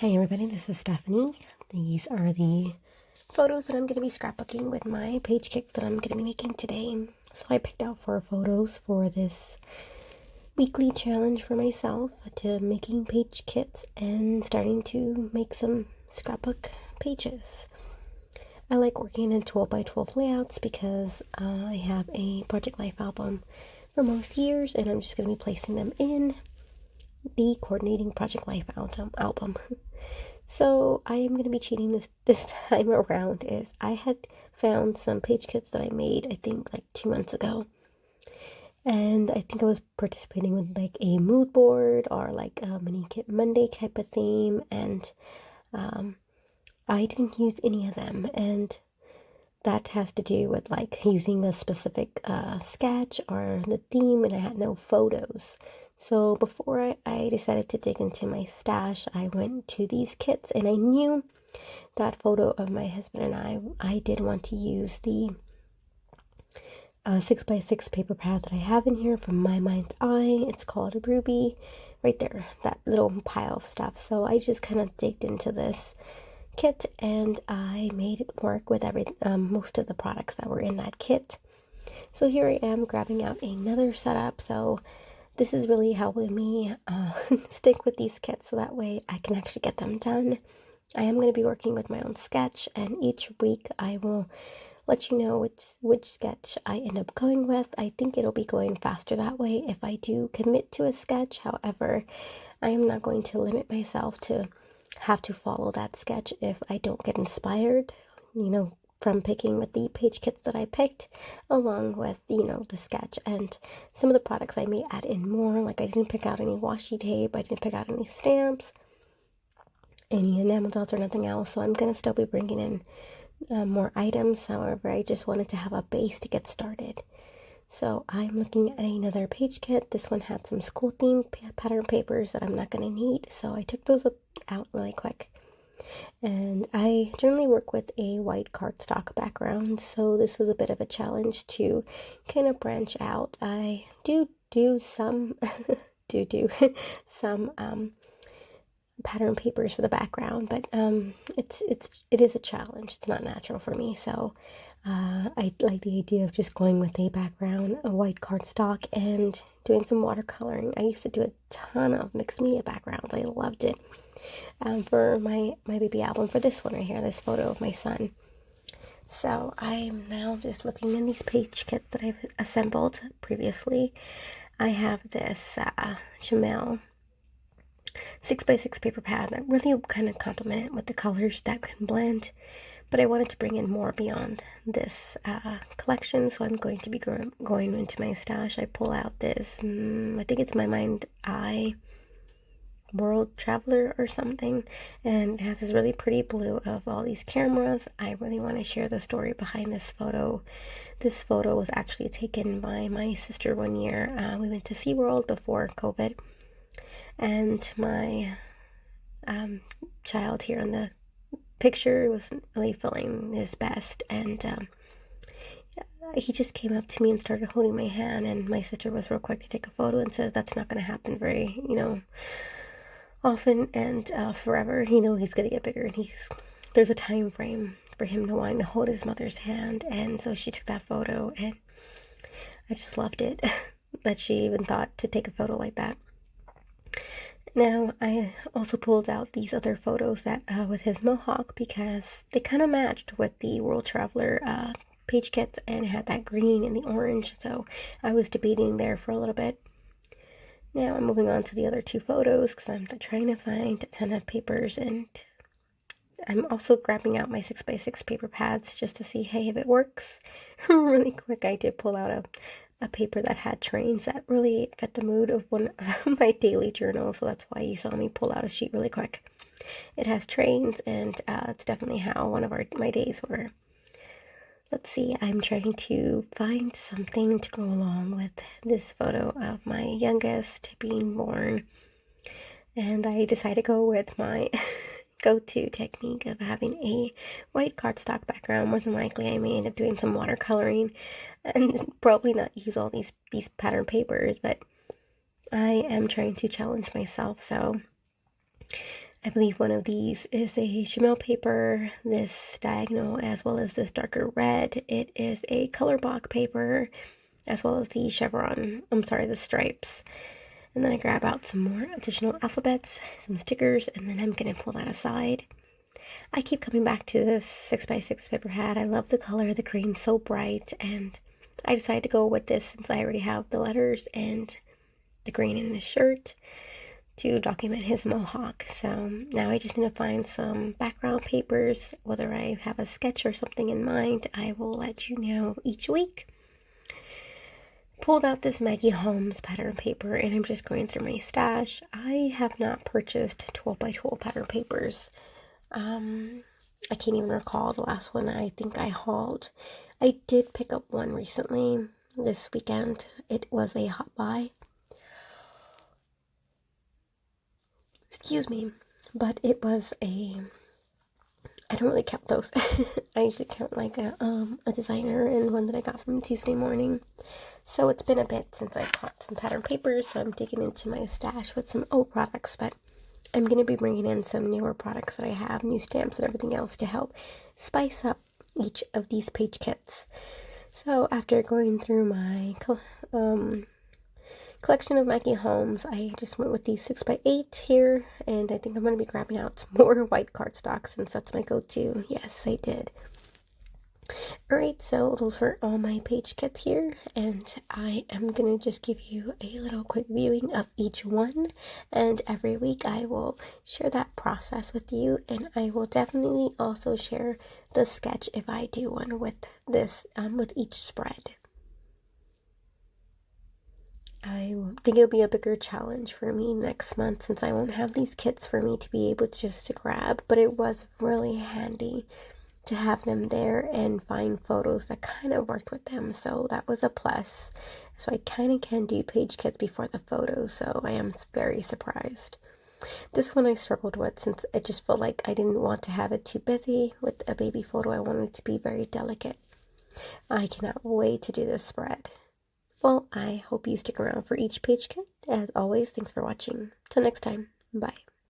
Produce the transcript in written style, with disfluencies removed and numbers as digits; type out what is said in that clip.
Hey everybody, this is Stephanie. These are the photos that I'm going to be scrapbooking with my page kits that I'm going to be making today. So I picked out 4 photos for this weekly challenge for myself to making page kits and starting to make some scrapbook pages. I like working in 12 by 12 layouts because I have a Project Life album for most years and I'm just going to be placing them in the coordinating Project Life album. So I am going to be cheating this time around. Is I had found some page kits that I made, I think like 2 months ago, and I think I was participating with like a mood board or like a mini kit Monday type of theme, and I didn't use any of them, and that has to do with like using a specific sketch or the theme, and I had no photos. So before I decided to dig into my stash, I went to these kits, and I knew that photo of my husband and I did want to use the 6x6 paper pad that I have in here from My Mind's Eye. It's called a Ruby, right there, that little pile of stuff. So I just kind of digged into this kit and I made it work with most of the products that were in that kit. So here I am grabbing out another setup. So this is really helping me stick with these kits so that way I can actually get them done. I am going to be working with my own sketch, and each week I will let you know which sketch I end up going with. I think it'll be going faster that way if I do commit to a sketch. However, I am not going to limit myself to have to follow that sketch if I don't get inspired, from picking with the page kits that I picked, along with, the sketch. And some of the products I may add in more, like I didn't pick out any washi tape, I didn't pick out any stamps, any enamel dots or nothing else. So I'm going to still be bringing in more items. However, I just wanted to have a base to get started. So I'm looking at another page kit. This one had some school theme pattern papers that I'm not going to need. So I took those out really quick. And I generally work with a white cardstock background. So this was a bit of a challenge to kind of branch out. I do some, some pattern papers for the background, but it is a challenge. It's not natural for me, so I like the idea of just going with a background, a white cardstock, and doing some watercoloring. I used to do a ton of mixed media backgrounds. I loved it. For my baby album, for this one right here, this photo of my son. So I'm now just looking in these page kits that I've assembled previously. I have this Chamel 6x6 paper pad that really kind of complement it with the colors that can blend, but I wanted to bring in more beyond this collection, so I'm going to be going into my stash. I pull out this, I think it's My Mind Eye World Traveler or something, and it has this really pretty blue of all these cameras. I really want to share the story behind this photo. This photo was actually taken by my sister one year. We went to SeaWorld before COVID, and my child here in the picture wasn't really feeling his best, and he just came up to me and started holding my hand, and my sister was real quick to take a photo and says that's not going to happen very often and forever. He's going to get bigger, and there's a time frame for him to wanting to hold his mother's hand. And so she took that photo, and I just loved it that she even thought to take a photo like that. Now, I also pulled out these other photos that with his mohawk because they kind of matched with the World Traveler page kits, and it had that green and the orange, so I was debating there for a little bit. Now I'm moving on to the other 2 photos because I'm trying to find a ton of papers, and I'm also grabbing out my 6x6 paper pads just to see, hey, if it works. Really quick, I did pull out a paper that had trains that really fit the mood of one of my daily journal, so that's why you saw me pull out a sheet really quick. It has trains, and it's definitely how one of my days were. Let's see, I'm trying to find something to go along with this photo of my youngest being born, and I decided to go with my go-to technique of having a white cardstock background. More than likely I may end up doing some watercoloring and probably not use all these pattern papers, but I am trying to challenge myself. So I believe one of these is a chenille paper, this diagonal as well as this darker red. It is a color block paper as well as the the stripes. And then I grab out some more additional alphabets, some stickers, and then I'm going to pull that aside. I keep coming back to this 6x6 paper hat. I love the color, the green's so bright, and I decided to go with this since I already have the letters and the green in his shirt to document his mohawk. So now I just need to find some background papers. Whether I have a sketch or something in mind, I will let you know each week. Pulled out this Maggie Holmes pattern paper, and I'm just going through my stash. I have not purchased 12x12 pattern papers. I can't even recall the last one I think I hauled. I did pick up one recently this weekend. It was a hot buy. Excuse me, but it was I don't really count those. I usually count like a designer and one that I got from Tuesday morning. So it's been a bit since I caught some pattern papers, so I'm digging into my stash with some old products, but I'm going to be bringing in some newer products that I have, new stamps and everything else to help spice up each of these page kits. So after going through my collection of Maggie Holmes, I just went with these 6x8 here, and I think I'm going to be grabbing out some more white cardstock since that's my go-to. Yes, I did. Alright, so those were all my page kits here, and I am going to just give you a little quick viewing of each one, and every week I will share that process with you, and I will definitely also share the sketch if I do one with this, with each spread. I think it'll be a bigger challenge for me next month since I won't have these kits for me to be able to grab, but it was really handy to have them there and find photos that kind of worked with them, so that was a plus. So I kind of can do page kits before the photos, so I am very surprised. This one I struggled with since I just felt like I didn't want to have it too busy with a baby photo. I wanted it to be very delicate. I cannot wait to do this spread. Well, I hope you stick around for each page kit. As always, thanks for watching. Till next time, bye.